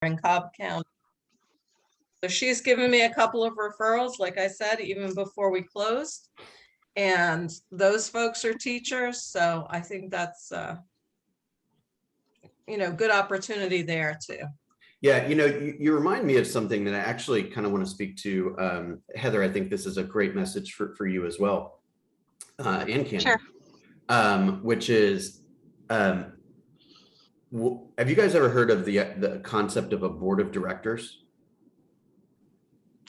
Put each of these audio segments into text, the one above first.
in Cobb County. So she's given me a couple of referrals, like I said, even before we closed. And those folks are teachers. So I think that's, good opportunity there too. Yeah, you remind me of something that I actually kind of want to speak to. Heather, I think this is a great message for you as well. And Candy. Sure. Which is, have you guys ever heard of the concept of a board of directors?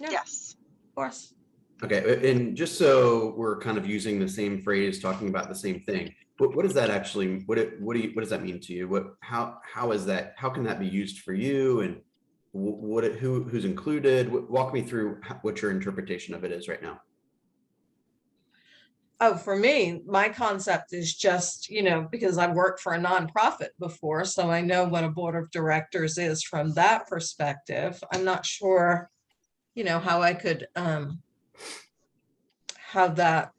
Yeah. Yes. Of course. Okay, and just so we're kind of using the same phrase, talking about the same thing, what does that actually, what does that mean to you? How is that, how can that be used for you, and who's included? Walk me through what your interpretation of it is right now. Oh, for me, my concept is just, because I've worked for a nonprofit before, so I know what a board of directors is from that perspective. I'm not sure, how I could, how that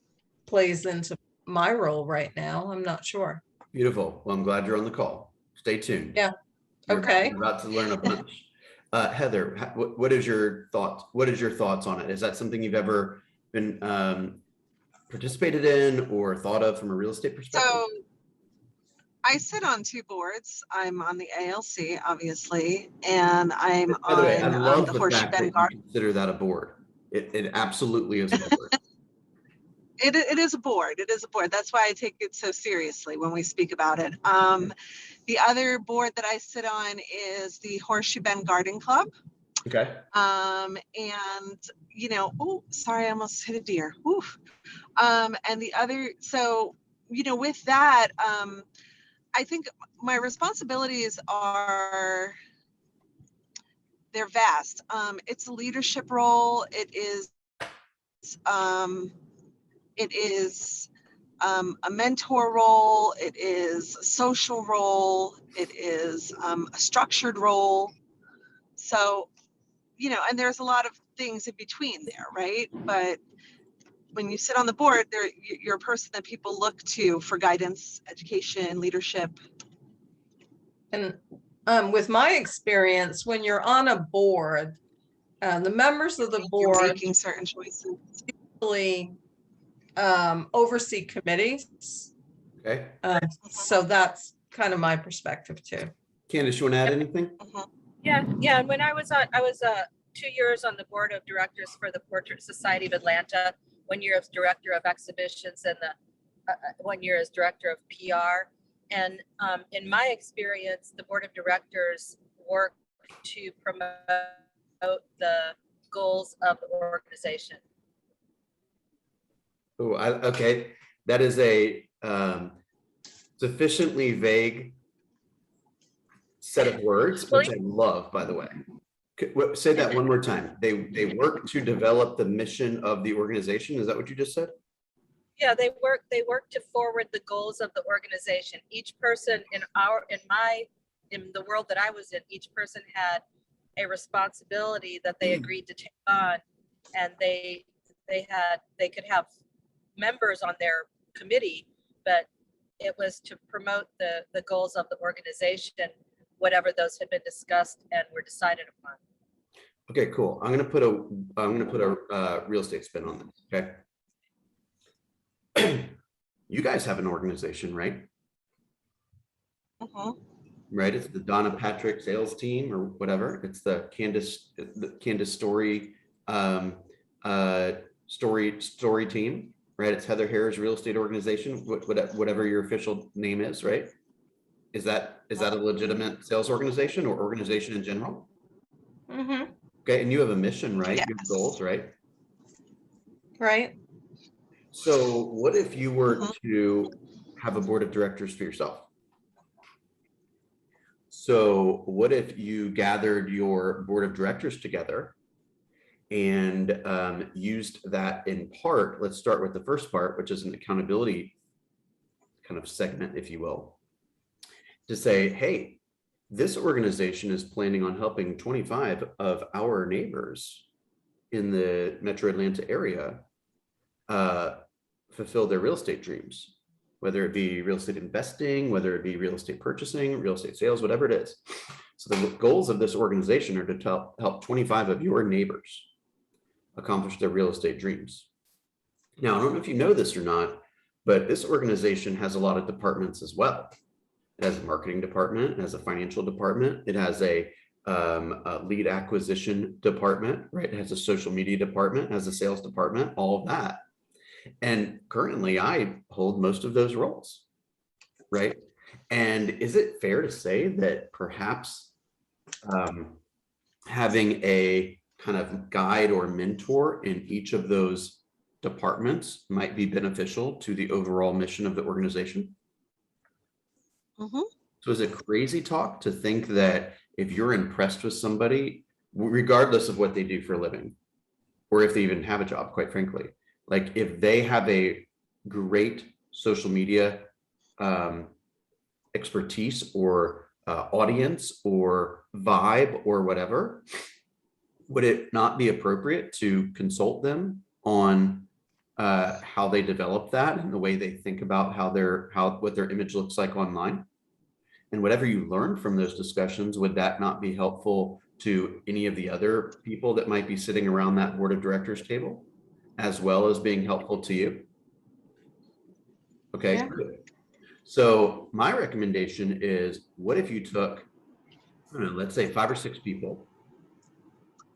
plays into my role right now. I'm not sure. Beautiful. Well, I'm glad you're on the call. Stay tuned. Yeah. Okay. We're about to learn a bunch. Heather, what is your thoughts? What is your thoughts on it? Is that something you've ever been participated in or thought of from a real estate perspective? So I sit on 2 boards. I'm on the ALC, obviously, and I'm By the way, I on love the the Horseshoe fact that Bend you Garden. consider that a board. It absolutely is a board. It is a board. It is a board. That's why I take it so seriously when we speak about it. The other board that I sit on is the Horseshoe Bend Garden Club. Okay. And oh, sorry, I almost hit a deer. Oof. And the other, so with that, I think my responsibilities are, they're vast. It's a leadership role. It is a mentor role. It is a social role. It is a structured role. So, and there's a lot of things in between there, right? But when you sit on the board, you're a person that people look to for guidance, education, leadership. And with my experience, when you're on a board, the members of the board You're making certain choices. usually oversee committees. Okay. So that's kind of my perspective too. Candace, you want to add anything? Yeah. When I was 2 years on the board of directors for the Portrait Society of Atlanta, 1 year as director of exhibitions, and the 1 year as director of PR. And in my experience, the board of directors work to promote the goals of the organization. Oh, okay. That is a sufficiently vague set of words, which I love, by the way. Say that one more time. They work to develop the mission of the organization. Is that what you just said? Yeah, they work to forward the goals of the organization. Each person in the world that I was in, each person had a responsibility that they agreed to take on, and they could have members on their committee, but it was to promote the goals of the organization, whatever those had been discussed and were decided upon. Okay, cool. I'm gonna put a real estate spin on this. Okay. You guys have an organization, right? Right. It's the Donna Patrick sales team or whatever. It's the Candace Story story team, right? It's Heather Harris real estate organization, whatever your official name is, right? Is that a legitimate sales organization or organization in general? Mm-hmm. Okay, and you have a mission, right? Yes. You have goals, right? Right. So what if you were to have a board of directors for yourself? So what if you gathered your board of directors together and used that in part? Let's start with the first part, which is an accountability kind of segment, if you will, to say, hey, this organization is planning on helping 25 of our neighbors in the Metro Atlanta area fulfill their real estate dreams, whether it be real estate investing, whether it be real estate purchasing, real estate sales, whatever it is. So the goals of this organization are to help 25 of your neighbors accomplish their real estate dreams. Now, I don't know if you know this or not, but this organization has a lot of departments as well. It has a marketing department, it has a financial department, it has a lead acquisition department, right? It has a social media department, it has a sales department, all of that. And currently I hold most of those roles, right? And is it fair to say that perhaps having a kind of guide or mentor in each of those departments might be beneficial to the overall mission of the organization? Mhm. So is it crazy talk to think that if you're impressed with somebody, regardless of what they do for a living, or if they even have a job, quite frankly, like if they have a great social media expertise or audience or vibe or whatever, would it not be appropriate to consult them on how they develop that and the way they think about what their image looks like online? And whatever you learn from those discussions, would that not be helpful to any of the other people that might be sitting around that board of directors table, as well as being helpful to you? Okay, Yeah. good. So my recommendation is, what if you took, I don't know, let's say 5 or 6 people,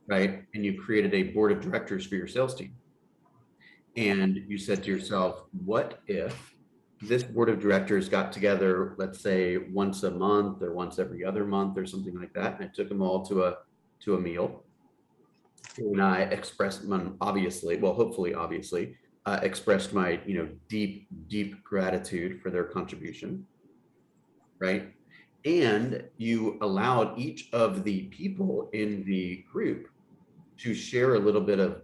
right? And you created a board of directors for your sales team. And you said to yourself, what if this board of directors got together, let's say once a month or once every other month or something like that, and I took them all to a meal, and I expressed hopefully obviously expressed my deep gratitude for their contribution, right? And you allowed each of the people in the group to share a little bit of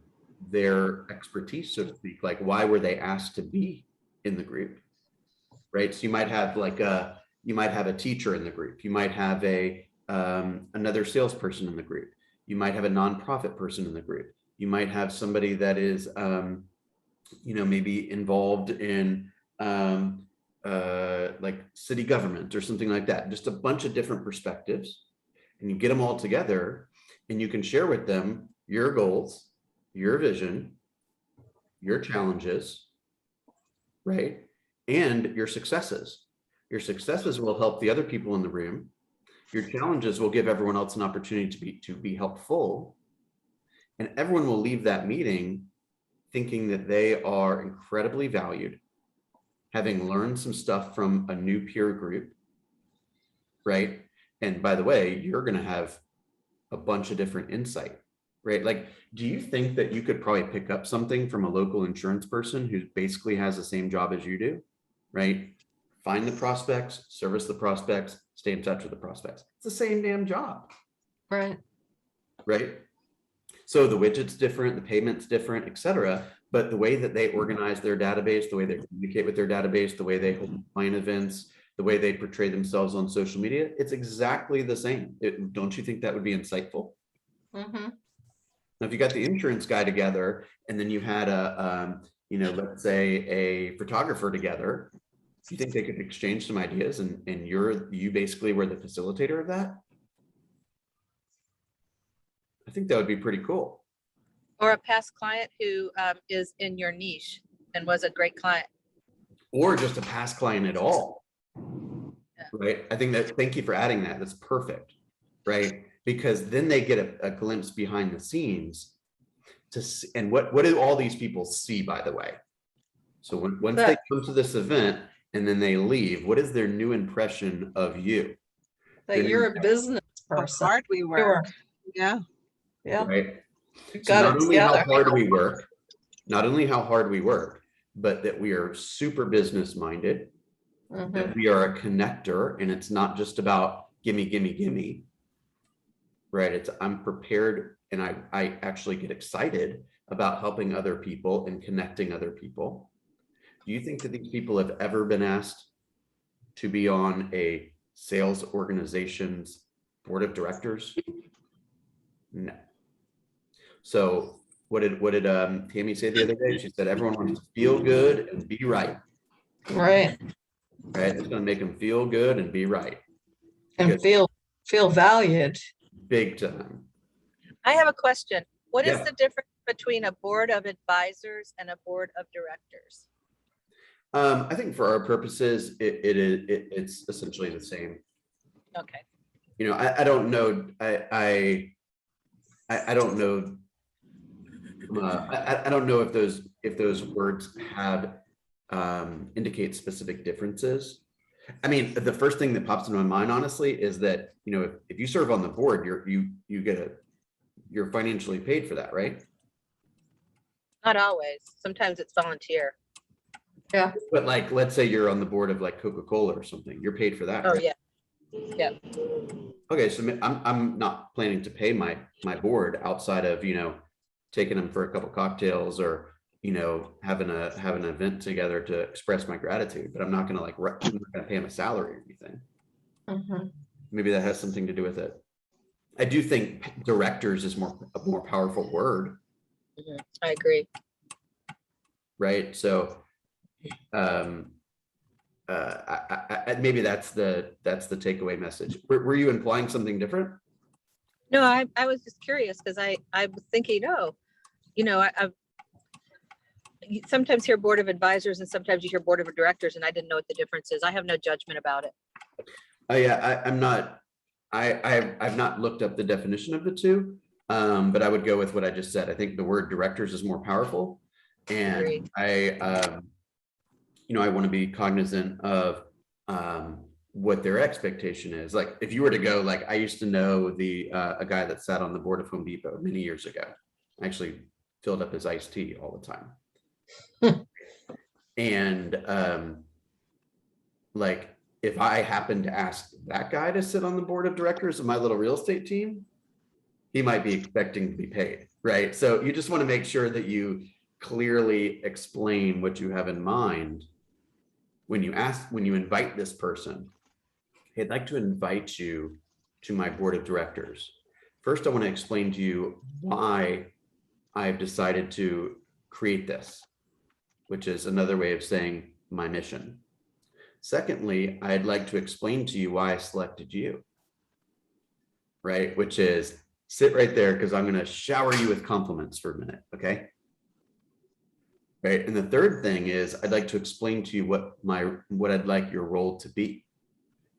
their expertise, so to speak, like why were they asked to be in the group, right? So you might have a teacher in the group, you might have another salesperson in the group, you might have a nonprofit person in the group, you might have somebody that is maybe involved in like city government or something like that, just a bunch of different perspectives, and you get them all together and you can share with them your goals, your vision, your challenges, right? And your successes. Your successes will help the other people in the room. Your challenges will give everyone else an opportunity to be helpful. And everyone will leave that meeting thinking that they are incredibly valued, having learned some stuff from a new peer group, right? And by the way, you're going to have a bunch of different insight, right? Like, do you think that you could probably pick up something from a local insurance person who basically has the same job as you do, right? Find the prospects, service the prospects, stay in touch with the prospects. It's the same damn job, Right. right? So the widget's different, the payment's different, et cetera. But the way that they organize their database, the way they communicate with their database, the way they hold client events, the way they portray themselves on social media, it's exactly the same. Don't you think that would be insightful? Mm-hmm. Now, if you got the insurance guy together and then you had let's say a photographer together, do you think they could exchange some ideas and you basically were the facilitator of that? I think that would be pretty cool. Or a past client who is in your niche and was a great client. Or just a past client at all. Right? I think thank you for adding that. That's perfect, right? Because then they get a glimpse behind the scenes to see, and what do all these people see, by the way? So once they come to this event and then they leave, what is their new impression of you? That you're a business How person. hard we work. Yeah. Yeah. Right? You've So got not it only how together. hard we work, but that we are super business minded, Mhm. that we are a connector, and it's not just about gimme, right? It's I'm prepared, and I actually get excited about helping other people and connecting other people. Do you think that these people have ever been asked to be on a sales organization's board of directors? No. So what did Tammy say the other day? She said everyone wants to feel good and be right. Right. Right? It's going to make them feel good and be right. And Because feel feel valued. Big time. I have a question. What is Yeah. the difference between a board of advisors and a board of directors? I think for our purposes, it's essentially the same. Okay. You know, I don't know. I don't know. I don't know if those words have indicate specific differences. I mean, the first thing that pops into my mind, honestly, is that, you know, if you serve on the board, you're financially paid for that, right? Not always. Sometimes it's volunteer. Yeah. But like, let's say you're on the board of like Coca-Cola or something, you're paid for that, Oh, right? yeah. Yeah. Okay, so I'm not planning to pay my board outside of, you know, taking them for a couple cocktails or, you know, having an event together to express my gratitude, but I'm not gonna I'm not gonna pay them a salary or anything. Mhm. Maybe that has something to do with it. I do think directors is a more powerful word, I agree. right? So maybe that's the takeaway message. Were you implying something different? No, I was just curious because I was thinking, oh, you know, you sometimes hear board of advisors and sometimes you hear board of directors, and I didn't know what the difference is. I have no judgment about it. I'm not. I've not looked up the definition of the two, but I would go with what I just said. I think the word directors is more powerful, and Agreed. you know, I want to be cognizant of what their expectation is. Like, if you were to go, like, I used to know a guy that sat on the board of Home Depot many years ago. I actually filled up his iced tea all the time. And like, if I happened to ask that guy to sit on the board of directors of my little real estate team, he might be expecting to be paid, right? So you just want to make sure that you clearly explain what you have in mind when you invite this person. Hey, I'd like to invite you to my board of directors. First, I want to explain to you why I've decided to create this, which is another way of saying my mission. Secondly, I'd like to explain to you why I selected you, right? Which is, sit right there because I'm going to shower you with compliments for a minute, okay? Right. And the third thing is, I'd like to explain to you what I'd like your role to be,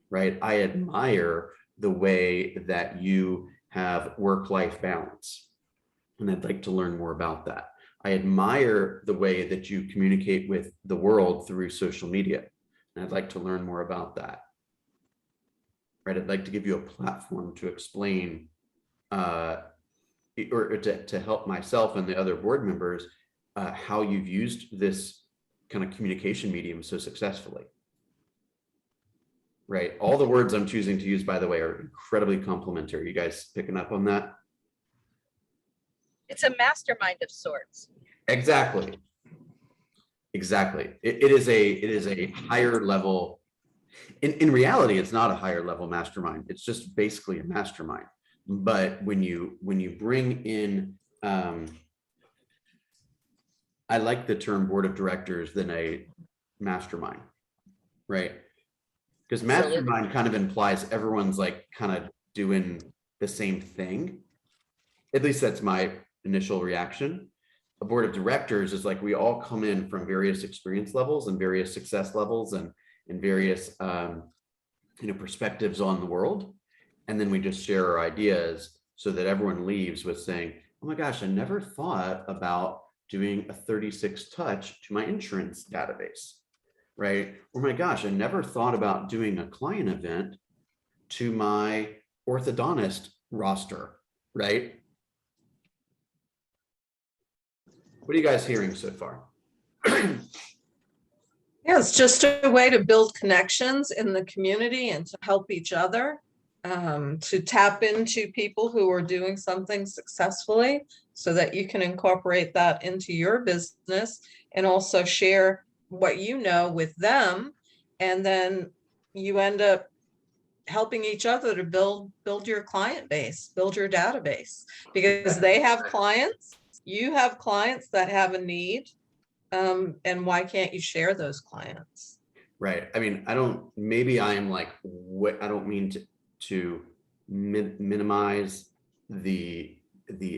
right? I admire the way that you have work-life balance, and I'd like to learn more about that. I admire the way that you communicate with the world through social media, and I'd like to learn more about that. Right? I'd like to give you a platform to explain or to help myself and the other board members how you've used this kind of communication medium so successfully. Right? All the words I'm choosing to use, by the way, are incredibly complimentary. You guys picking up on that? It's a mastermind of sorts. Exactly. Exactly. It is a higher level. In reality, it's not a higher level mastermind. It's just basically a mastermind. But when you bring in, I like the term board of directors than a mastermind, right? Because mastermind kind of implies everyone's like kind of doing the same thing. At least that's my initial reaction. A board of directors is like, we all come in from various experience levels and various success levels and various perspectives on the world. And then we just share our ideas so that everyone leaves with saying, oh my gosh, I never thought about doing a 36 touch to my insurance database, right? Or my gosh, I never thought about doing a client event to my orthodontist roster, right? What are you guys hearing so far? Yeah, it's just a way to build connections in the community and to help each other, to tap into people who are doing something successfully so that you can incorporate that into your business and also share what you know with them. And then you end up helping each other to build your client base, build your database, because they have clients, you have clients that have a need. And why can't you share those clients? Right. I mean, maybe I am like, what, I don't mean to minimize the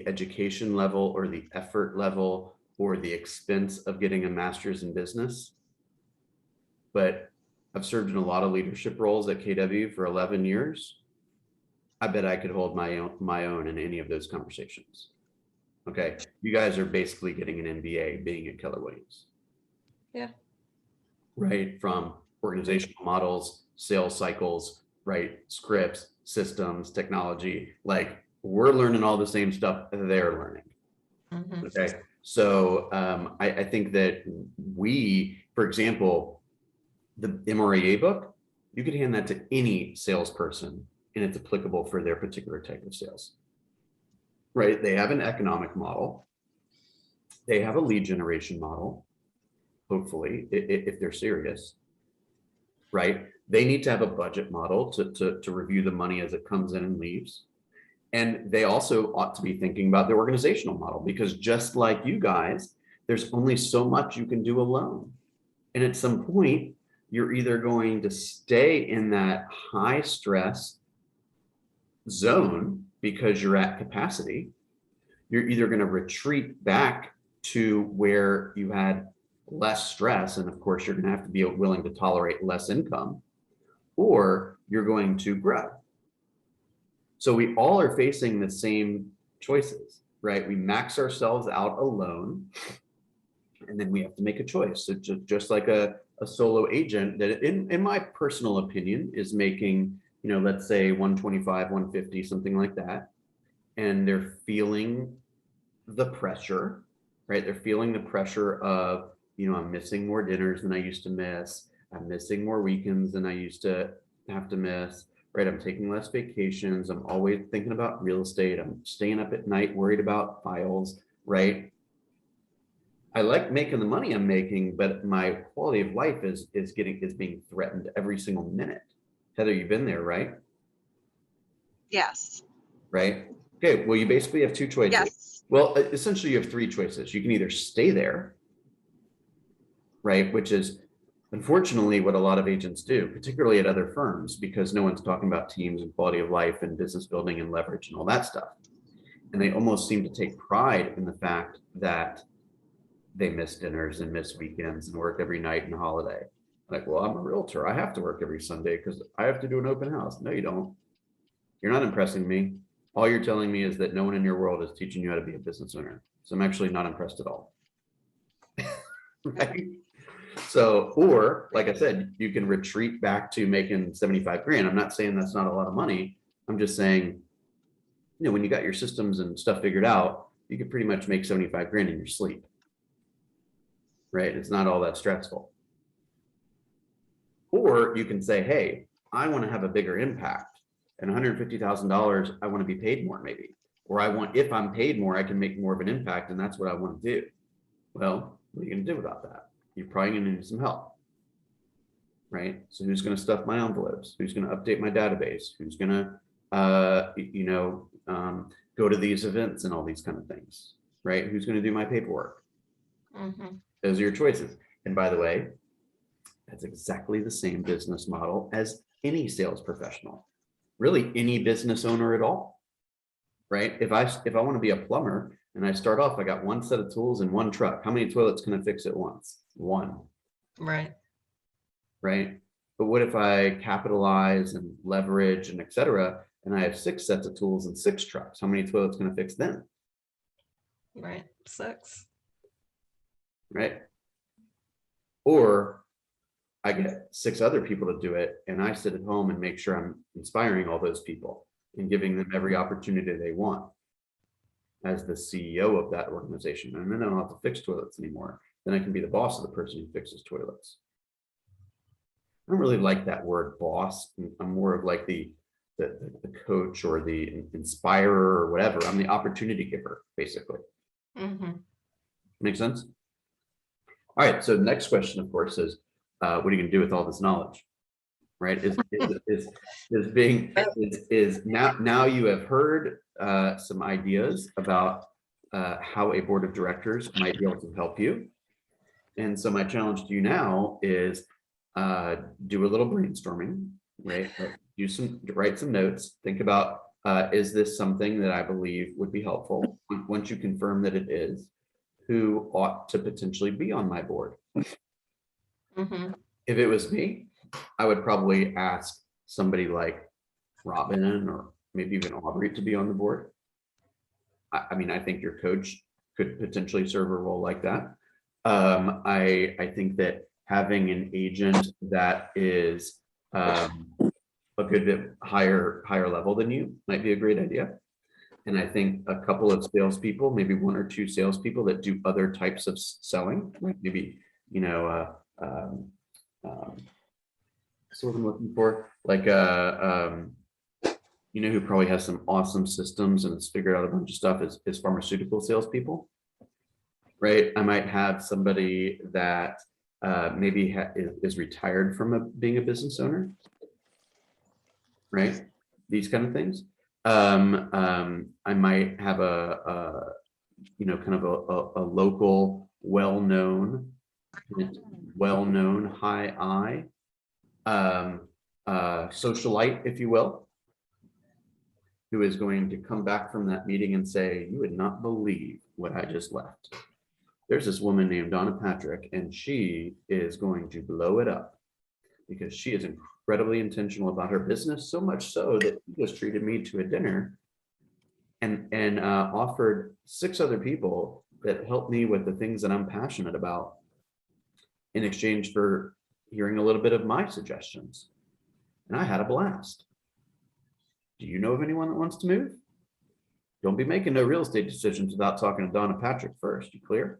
education level or the effort level or the expense of getting a master's in business. But I've served in a lot of leadership roles at KW for 11 years. I bet I could hold my own in any of those conversations. Okay, you guys are basically getting an MBA being at Keller Williams. Yeah. Right, from organizational models, sales cycles, right, scripts, systems, technology. Like, we're learning all the same stuff they're learning. Mhm. Okay, so I think that we, for example, the MREA book, you could hand that to any salesperson and it's applicable for their particular type of sales. Right, they have an economic model, they have a lead generation model, hopefully, if they're serious, right? They need to have a budget model to review the money as it comes in and leaves. And they also ought to be thinking about their organizational model, because just like you guys, there's only so much you can do alone. And at some point, you're either going to stay in that high stress zone because you're at capacity. You're either going to retreat back to where you had less stress, and of course you're going to have to be willing to tolerate less income, or you're going to grow. So we all are facing the same choices, right? We max ourselves out alone, and then we have to make a choice. So just like a solo agent that in my personal opinion is making, let's say 125, 150, something like that. And they're feeling the pressure, right? They're feeling the pressure of, I'm missing more dinners than I used to miss. I'm missing more weekends than I used to have to miss, right? I'm taking less vacations. I'm always thinking about real estate. I'm staying up at night, worried about files, right? I like making the money I'm making, but my quality of life is being threatened every single minute. Heather, you've been there, right? Yes. Right? Okay, well, you basically have two choices. Yes. Well, essentially you have three choices. You can either stay there, right? Which is unfortunately what a lot of agents do, particularly at other firms, because no one's talking about teams and quality of life and business building and leverage and all that stuff. And they almost seem to take pride in the fact that they miss dinners and miss weekends and work every night and holiday. Like, well, I'm a realtor. I have to work every Sunday because I have to do an open house. No, you don't. You're not impressing me. All you're telling me is that no one in your world is teaching you how to be a business owner. So I'm actually not impressed at all. Right? So, or like I said, you can retreat back to making 75 grand. I'm not saying that's not a lot of money. I'm just saying, when you got your systems and stuff figured out, you could pretty much make 75 grand in your sleep. Right? It's not all that stressful. Or you can say, hey, I want to have a bigger impact, and $150,000, I want to be paid more maybe. Or if I'm paid more, I can make more of an impact, and that's what I want to do. Well, what are you going to do about that? You're probably going to need some help. Right? So who's going to stuff my envelopes? Who's going to update my database? Who's going to, go to these events and all these kind of things? Right? Who's going to do my paperwork? Mhm. Those are your choices. And by the way, that's exactly the same business model as any sales professional, really any business owner at all, right? If I want to be a plumber and I start off, I got one set of tools and one truck. How many toilets can I fix at once? One. Right. Right? But what if I capitalize and leverage and et cetera, and I have 6 sets of tools and 6 trucks? How many toilets can I fix then? Right. 6. Right? Or I get 6 other people to do it, and I sit at home and make sure I'm inspiring all those people and giving them every opportunity they want as the CEO of that organization. And then I don't have to fix toilets anymore. Then I can be the boss of the person who fixes toilets. I don't really like that word boss. I'm more of like the coach or the inspirer or whatever. I'm the opportunity giver, basically. Mm-hmm. Make sense? All right, so next question, of course, is what are you gonna do with all this knowledge? Right? Now you have heard some ideas about how a board of directors might be able to help you. And so my challenge to you now is do a little brainstorming, right? write some notes, think about, is this something that I believe would be helpful? Once you confirm that it is, who ought to potentially be on my board? Mhm. If it was me, I would probably ask somebody like Robin or maybe even Aubrey to be on the board. I mean, I think your coach could potentially serve a role like that. I think that having an agent that is a good bit higher level than you might be a great idea. And I think a couple of salespeople, maybe one or two salespeople that do other types of selling, like maybe, you know, that's what I'm looking for, like you know, who probably has some awesome systems and has figured out a bunch of stuff is pharmaceutical salespeople, right? I might have somebody that maybe is retired from being a business owner, right? These kind of things. I might have a you know, kind of a local, well-known high socialite, if you will, who is going to come back from that meeting and say, you would not believe what I just left. There's this woman named Donna Patrick, and she is going to blow it up because she is incredibly intentional about her business, so much so that she just treated me to a dinner and offered 6 other people that helped me with the things that I'm passionate about in exchange for hearing a little bit of my suggestions. And I had a blast. Do you know of anyone that wants to move? Don't be making no real estate decisions without talking to Donna Patrick first. You clear?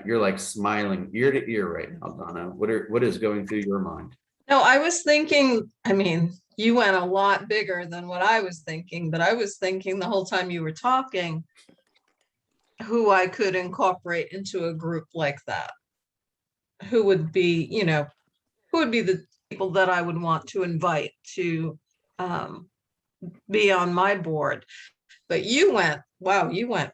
You're like smiling ear to ear right now, Donna. What is going through your mind? No, I was thinking, I mean, you went a lot bigger than what I was thinking, but I was thinking the whole time you were talking, who I could incorporate into a group like that. Who would be, you know, who would be the people that I would want to invite to be on my board. But you went, wow, you went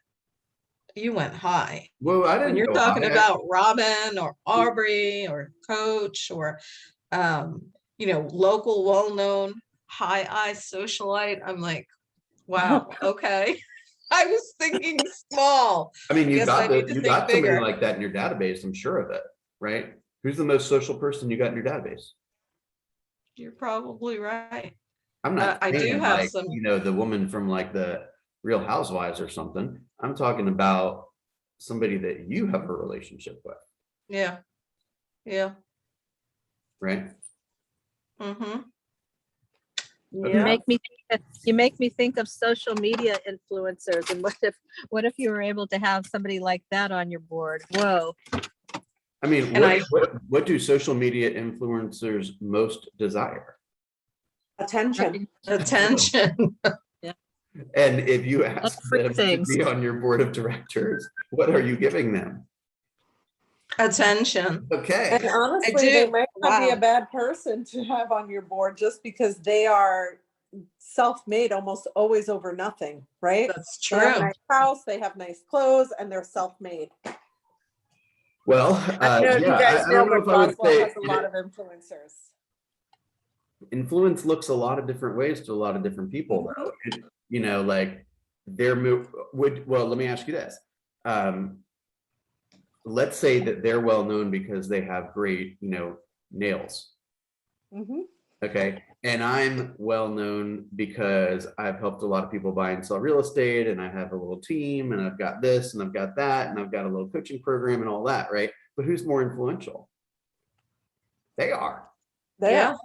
high. Well, I When didn't you're go talking high. about Robin or Aubrey or Coach or you know, local, well-known, high socialite, I'm like, wow, okay. I was thinking small. I mean, I guess I need to you think got somebody bigger. like that in your database, I'm sure of it, right? Who's the most social person you got in your database? You're probably right. I'm not I do saying have like, some, you know, the woman from like the Real Housewives or something. I'm talking about somebody that you have a relationship with, yeah, right? mm-hmm. Okay. You Yeah, make me think of social media influencers, and what if you were able to have somebody like that on your board? Whoa. I mean, And what do social media influencers most desire? Attention. attention. And if you Look ask for them to things. be on your board of directors, what are you giving them? Attention. Okay. And honestly, do. they might not be Wow. a bad person to have on your board just because they are self-made almost always over nothing, right? That's They have a true. nice house, they have nice clothes, and they're self-made. Well, I don't know if you guys I know, don't know but if I would Roswell say has a lot of influencers. influence looks a lot of different ways to a lot of different people. Though. You know, like their move would, well, let me ask you this. Let's say that they're well known because they have great, you know, nails. Mhm. Okay. And I'm well known because I've helped a lot of people buy and sell real estate, and I have a little team, and I've got this and I've got that, and I've got a little coaching program and all that, right? But who's more influential? They are, They Yeah. are.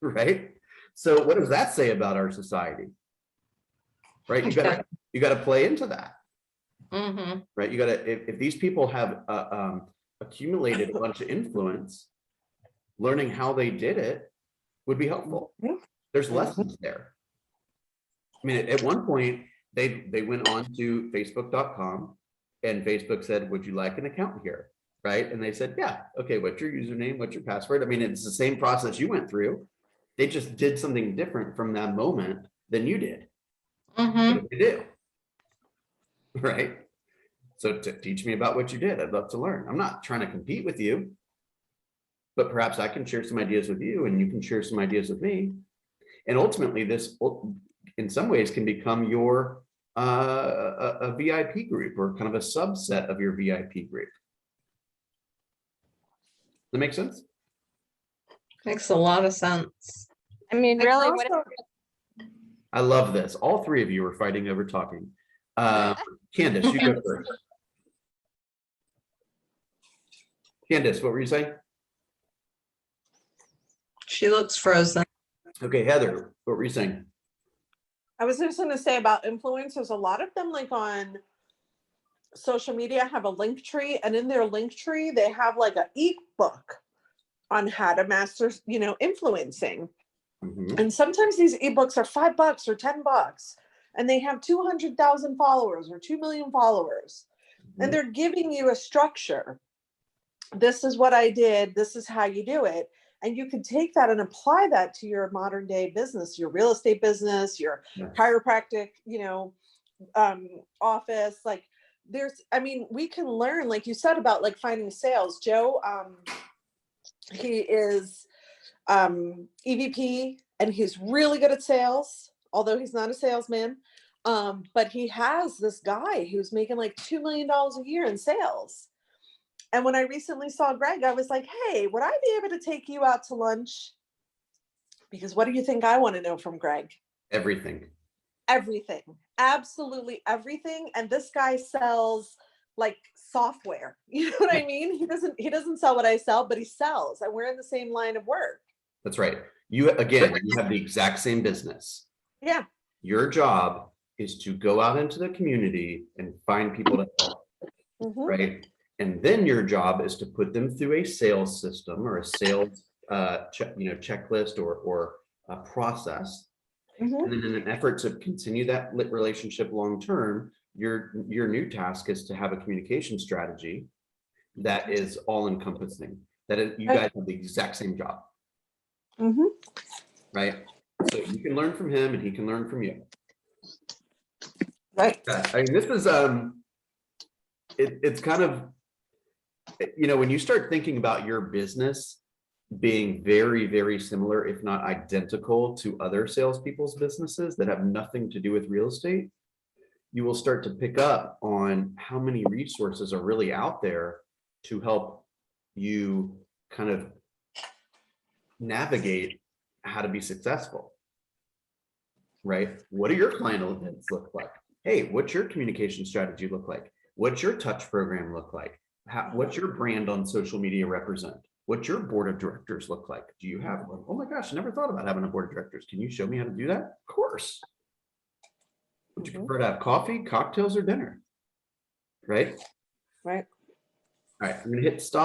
right? So what does that say about our society? Right? You gotta play into that. Mm-hmm. Right? You gotta, if these people have accumulated a bunch of influence, learning how they did it would be helpful. There's lessons there. I mean, at one point they went on to facebook.com and Facebook said, would you like an account here? Right? And they said, yeah, okay, what's your username? What's your password? I mean, it's the same process you went through. They just did something different from that moment than you did. Mm-hmm. What did they do? Right? So to teach me about what you did, I'd love to learn. I'm not trying to compete with you. but perhaps I can share some ideas with you and you can share some ideas with me. And ultimately this, in some ways, can become your a VIP group or kind of a subset of your VIP group. That make sense? Makes a lot of sense. I mean, I can really, what, also- I love this. All three of you are fighting over talking. Candace, you go first. Candace, what were you saying? She looks frozen. Okay, Heather, what were you saying? I was just gonna say about influencers, a lot of them like on social media have a link tree, and in their link tree, they have like an ebook on how to master, influencing. Mhm. And sometimes these ebooks are $5 or $10, and they have 200,000 followers or 2 million followers. And they're giving you a structure. This is what I did. This is how you do it. And you can take that and apply that to your modern day business, your real estate business, your Yeah. chiropractic, office. Like we can learn, like you said, about like finding sales. Joe, he is EVP and he's really good at sales, although he's not a salesman. But he has this guy who's making like $2 million a year in sales. And when I recently saw Greg, I was like, hey, would I be able to take you out to lunch? Because what do you think I want to know from Greg? Everything. Everything, absolutely everything. And this guy sells like software. You know what I mean? He doesn't sell what I sell, but he sells, and we're in the same line of work. That's right. You, again, you have the exact same business. Yeah. Your job is to go out into the community and find people to help, Mhm. right? And then your job is to put them through a sales system or a sales checklist or a process. Mhm. And then in an effort to continue that relationship long term, your new task is to have a communication strategy that is all encompassing. You guys have the exact same job, Mhm. right? So you can learn from him and he can learn from you. Right. I mean, this is it's kind of, when you start thinking about your business being very, very similar, if not identical, to other salespeople's businesses that have nothing to do with real estate, you will start to pick up on how many resources are really out there to help you kind of navigate how to be successful. Right? What do your client events look like? Hey, what's your communication strategy look like? What's your touch program look like? What's your brand on social media represent? What's your board of directors look like? Do you have one? Oh my gosh, I never thought about having a board of directors. Can you show me how to do that? Of course. Would you prefer to have coffee, cocktails, or dinner? Right? Right. All right, I'm gonna hit stop.